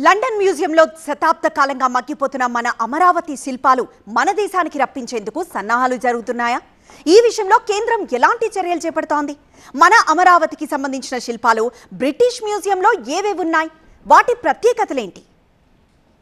London మ్యూజియంలో శతాబ్ద కాలంగా మగ్గిపోతున్న మన అమరావతి శిల్పాలు మన దేశానికి రప్పించేందుకు సన్నాహాలు జరుగుతున్నాయా? ఈ విషయంలో కేంద్రం ఎలాంటి చర్యలు చేపడుతోంది? మన అమరావతికి సంబంధించిన శిల్పాలు బ్రిటిష్ మ్యూజియంలో ఏవేవి ఉన్నాయి? వాటి ప్రత్యేకతలేంటి?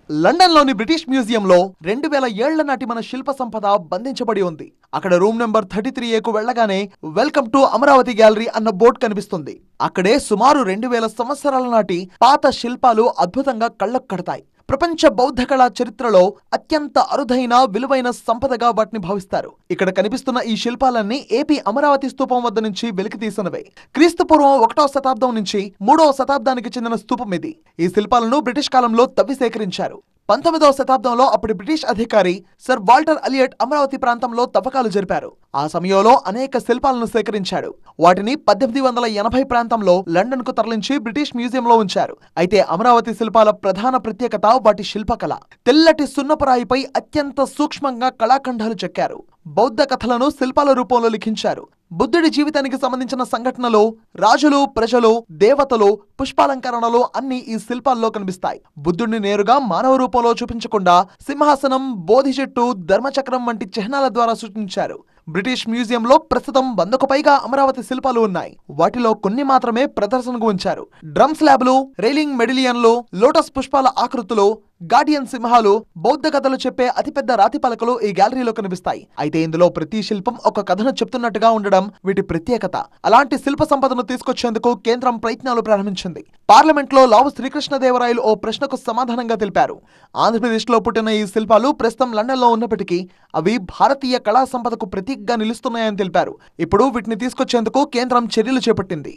లండన్లోని బ్రిటిష్ మ్యూజియంలో 2000 ఏళ్ల నాటి మన శిల్ప సంపద బంధించబడి ఉంది. అక్కడ రూమ్ నెంబర్ 33A వెళ్ళగానే వెల్కమ్ టు అమరావతి గ్యాలరీ అన్న బోర్డు కనిపిస్తుంది. అక్కడే సుమారు 2000 సంవత్సరాల నాటి పాత శిల్పాలు అద్భుతంగా కళ్ళకు కడతాయి. ప్రపంచ బౌద్ధ కళా చరిత్రలో అత్యంత అరుదైన విలువైన సంపదగా వాటిని భావిస్తారు. ఇక్కడ కనిపిస్తున్న ఈ శిల్పాలన్నీ ఏపీ అమరావతి స్తూపం వద్ద నుంచి వెలికితీసినవే. క్రీస్తుపూర్వం 1వ శతాబ్దం నుంచి 3వ శతాబ్దానికి చెందిన స్తూపం ఇది. ఈ శిల్పాలను బ్రిటిష్ కాలంలో తవ్వి సేకరించారు. 19వ శతాబ్దంలో అప్పటి బ్రిటిష్ అధికారి సర్ వాల్టర్ ఎలియట్ అమరావతి ప్రాంతంలో తవ్వకాలు జరిపారు. ఆ సమయంలో అనేక శిల్పాలను సేకరించాడు. వాటిని 1880 ప్రాంతంలో లండన్ కు తరలించి బ్రిటిష్ మ్యూజియంలో ఉంచారు. అయితే అమరావతి శిల్పాల ప్రధాన ప్రత్యేకత వాటి శిల్పకళ. తెల్లటి సున్నపురాయిపై అత్యంత సూక్ష్మంగా కళాఖండాలు చెక్కారు. బౌద్ధ కథలను శిల్పాల రూపంలో లిఖించారు. బుద్ధుడి జీవితానికి సంబంధించిన సంఘటనలు, రాజులు, ప్రజలు, దేవతలు, పుష్పాలంకరణలు అన్ని ఈ శిల్పాల్లో కనిపిస్తాయి. బుద్ధుడిని నేరుగా మానవ రూపంలో చూపించకుండా సింహాసనం, బోధి చెట్టు, ధర్మచక్రం వంటి చిహ్నాల ద్వారా సృష్టించారు. బ్రిటిష్ మ్యూజియంలో ప్రస్తుతం 100కు పైగా అమరావతి శిల్పాలు ఉన్నాయి. వాటిలో కొన్ని మాత్రమే ప్రదర్శనకు ఉంచారు. డ్రమ్ స్లాబ్లు, రైలింగ్ మెడిలియన్లు, లోటస్ పుష్పాల ఆకృతులు, గార్డియన్ సింహాలు, బౌద్ధ కథలు చెప్పే అతిపెద్ద రాతి పలకలు ఈ గ్యాలరీలో కనిపిస్తాయి. అయితే ఇందులో ప్రతి శిల్పం ఒక కథను చెప్తున్నట్టుగా ఉండడం వీటి ప్రత్యేకత. అలాంటి శిల్ప సంపదను తీసుకొచ్చేందుకు కేంద్రం ప్రయత్నాలు ప్రారంభించింది. పార్లమెంట్లో లావు శ్రీకృష్ణదేవరాయలు ఓ ప్రశ్నకు సమాధానంగా తెలిపారు. ఆంధ్రప్రదేశ్లో పుట్టిన ఈ శిల్పాలు ప్రస్తుతం లండన్లో ఉన్నప్పటికీ అవి భారతీయ కళా సంపదకు ప్రతీకగా నిలుస్తున్నాయని తెలిపారు. ఇప్పుడు వీటిని తీసుకొచ్చేందుకు కేంద్రం చర్యలు చేపట్టింది.